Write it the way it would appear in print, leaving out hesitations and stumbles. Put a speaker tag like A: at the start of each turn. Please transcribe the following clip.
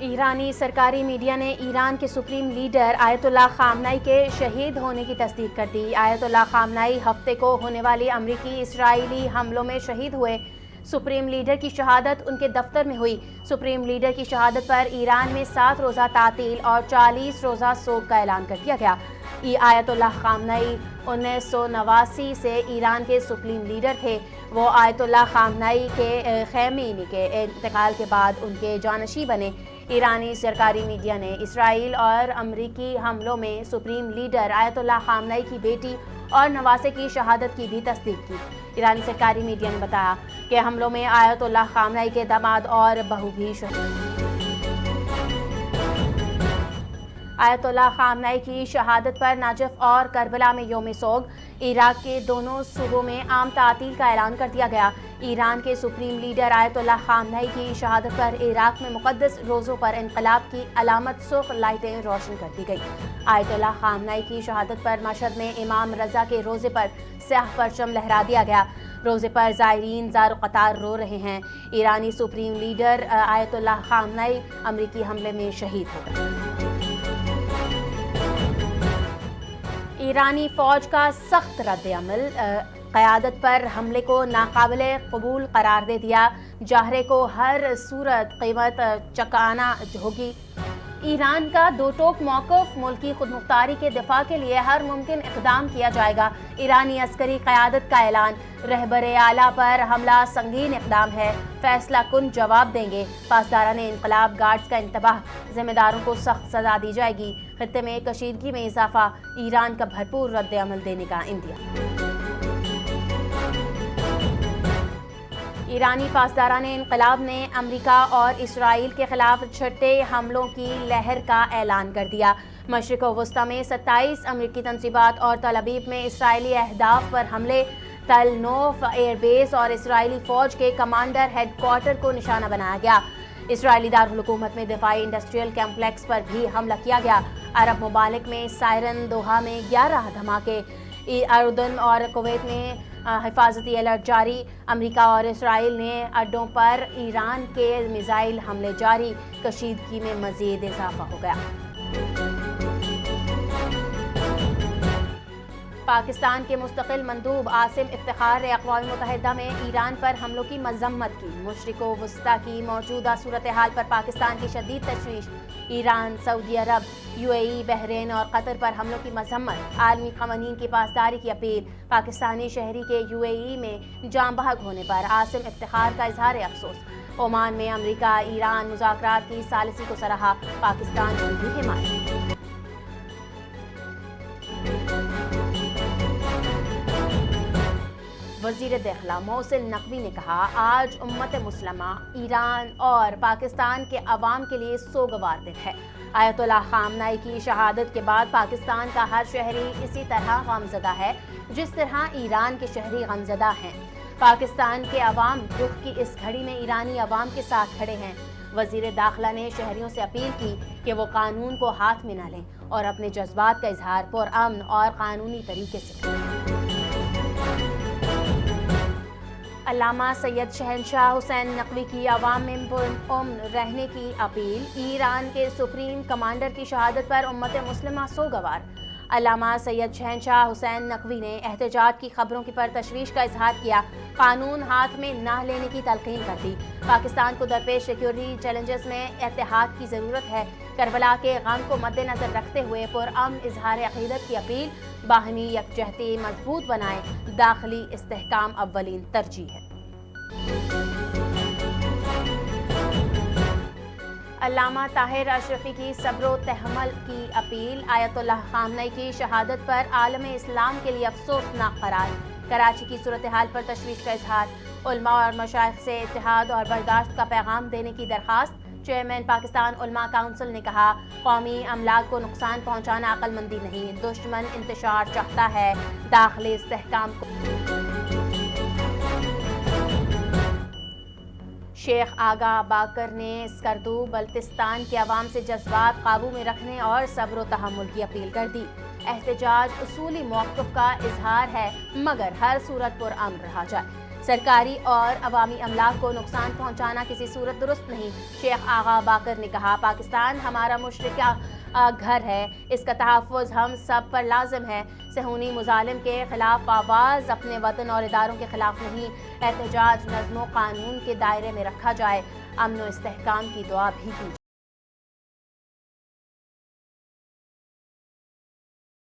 A: ایرانی سرکاری میڈیا نے ایران کے سپریم لیڈر آیت اللہ خامنئی کے شہید ہونے کی تصدیق کر دی۔ آیت اللہ خامنئی ہفتے کو ہونے والی امریکی اسرائیلی حملوں میں شہید ہوئے۔ سپریم لیڈر کی شہادت ان کے دفتر میں ہوئی۔ سپریم لیڈر کی شہادت پر ایران میں 7 روزہ تعطیل اور 40 روزہ سوگ کا اعلان کر دیا گیا۔ آیت اللہ خامنئی 1989 سے ایران کے سپریم لیڈر تھے۔ وہ آیت اللہ خامنئی کے خمینی کے انتقال کے بعد ان کے جانشین بنے۔ ایرانی سرکاری میڈیا نے اسرائیل اور امریکی حملوں میں سپریم لیڈر آیت اللہ خامنئی کی بیٹی اور نواسے کی شہادت کی بھی تصدیق کی۔ ایرانی سرکاری میڈیا نے بتایا کہ حملوں میں آیت اللہ خامنئی کے داماد اور بہو بھی شہید۔ آیت اللہ خامنئی کی شہادت پر نجف اور کربلا میں یوم سوگ۔ عراق کے دونوں صوبوں میں عام تعطیل کا اعلان کر دیا گیا۔ ایران کے سپریم لیڈر آیت اللہ خامنئی کی شہادت پر عراق میں مقدس روزوں پر انقلاب کی علامت سرخ لائٹیں روشن کر دی گئی۔ آیت اللہ خامنئی کی شہادت پر مشہد میں امام رضا کے روزے پر سیاہ پرچم لہرا دیا گیا۔ روزے پر زائرین زار و قطار رو رہے ہیں۔ ایرانی سپریم لیڈر آیت اللہ خامنئی امریکی حملے میں شہید ہو گئے۔ ایرانی فوج کا سخت رد عمل، قیادت پر حملے کو ناقابل قبول قرار دے دیا۔ جاہرے کو ہر صورت قیمت چکانا ہوگی۔ ایران کا دو ٹوک موقف، ملکی خود مختاری کے دفاع کے لیے ہر ممکن اقدام کیا جائے گا۔ ایرانی عسکری قیادت کا اعلان، رہبر اعلیٰ پر حملہ سنگین اقدام ہے، فیصلہ کن جواب دیں گے۔ پاسداران انقلاب گارڈز کا انتباہ، ذمہ داروں کو سخت سزا دی جائے گی۔ خطے میں کشیدگی میں اضافہ، ایران کا بھرپور رد عمل دینے کا عندیہ۔ ایرانی پاسداران انقلاب نے امریکہ اور اسرائیل کے خلاف چھٹے حملوں کی لہر کا اعلان کر دیا۔ مشرق وسطی میں 27 امریکی تنصیبات اور تل ابیب میں اسرائیلی اہداف پر حملے، تل نوف ایئر بیس اور اسرائیلی فوج کے کمانڈر ہیڈ کوارٹر کو نشانہ بنایا گیا۔ اسرائیلی دارالحکومت میں دفاعی انڈسٹریل کمپلیکس پر بھی حملہ کیا گیا۔ عرب ممالک میں سائرن، دوحہ میں 11 دھماکے، اردن اور کویت میں حفاظتی الرٹ جاری۔ امریکہ اور اسرائیل نے اڈوں پر ایران کے میزائل حملے جاری، کشیدگی میں مزید اضافہ ہو گیا۔ پاکستان کے مستقل مندوب عاصم افتخار نے اقوام متحدہ میں ایران پر حملوں کی مذمت کی۔ مشرق وسطی کی موجودہ صورتحال پر پاکستان کی شدید تشویش، ایران، سعودی عرب، UAE، بحرین اور قطر پر حملوں کی مذمت، عالمی قوانین کی پاسداری کی اپیل۔ پاکستانی شہری کے UAE میں جاں بحق ہونے پر عاصم افتخار کا اظہار افسوس۔ عمان میں امریکہ ایران مذاکرات کی ثالثی کو سراہا، پاکستان کی بھی حمایت۔ وزیر داخلہ محسن نقوی نے کہا، آج امت مسلمہ ایران اور پاکستان کے عوام کے لیے سوگوار دن ہے۔ آیت اللہ خامنئی کی شہادت کے بعد پاکستان کا ہر شہری اسی طرح غمزدہ ہے جس طرح ایران کے شہری غمزدہ ہیں۔ پاکستان کے عوام دکھ کی اس گھڑی میں ایرانی عوام کے ساتھ کھڑے ہیں۔ وزیر داخلہ نے شہریوں سے اپیل کی کہ وہ قانون کو ہاتھ میں نہ لیں اور اپنے جذبات کا اظہار پرامن اور قانونی طریقے سے کریں۔ علامہ سید شہنشاہ حسین نقوی کی عوام میں پرامن رہنے کی اپیل، ایران کے سپریم کمانڈر کی شہادت پر امت مسلمہ سوگوار۔ علامہ سید شہنشاہ حسین نقوی نے احتجاج کی خبروں پر تشویش کا اظہار کیا، قانون ہاتھ میں نہ لینے کی تلقین کر دی۔ پاکستان کو درپیش سیکیورٹی چیلنجز میں اتحاد کی ضرورت ہے۔ کربلا کے غم کو مد نظر رکھتے ہوئے پرامن اظہار عقیدت کی اپیل، باہمی یکجہتی مضبوط بنائیں، داخلی استحکام اولین ترجیح ہے۔ علامہ طاہر اشرفی کی صبر و تحمل کی اپیل، آیت اللہ خامنئی کی شہادت پر عالم اسلام کے لیے افسوسناک قرار۔ کراچی کی صورتحال پر تشویش کا اظہار، علماء اور مشائخ سے اتحاد اور برداشت کا پیغام دینے کی درخواست۔ چیئرمین پاکستان علماء کونسل نے کہا، قومی املاک کو نقصان پہنچانا عقل مندی نہیں، دشمن انتشار چاہتا ہے، داخلی استحکام کو۔ شیخ آغا باقر نے اسکردو بلتستان کے عوام سے جذبات قابو میں رکھنے اور صبر و تحمل کی اپیل کر دی۔ احتجاج اصولی موقف کا اظہار ہے مگر ہر صورت پرامن رہا جائے۔ سرکاری اور عوامی املاک کو نقصان پہنچانا کسی صورت درست نہیں۔ شیخ آغا باقر نے کہا، پاکستان ہمارا مشترکہ گھر ہے، اس کا تحفظ ہم سب پر لازم ہے۔ صہیونی مظالم کے خلاف آواز اپنے وطن اور اداروں کے خلاف نہیں، احتجاج نظم و قانون کے دائرے میں رکھا جائے، امن و استحکام کی دعا بھی کی جائے۔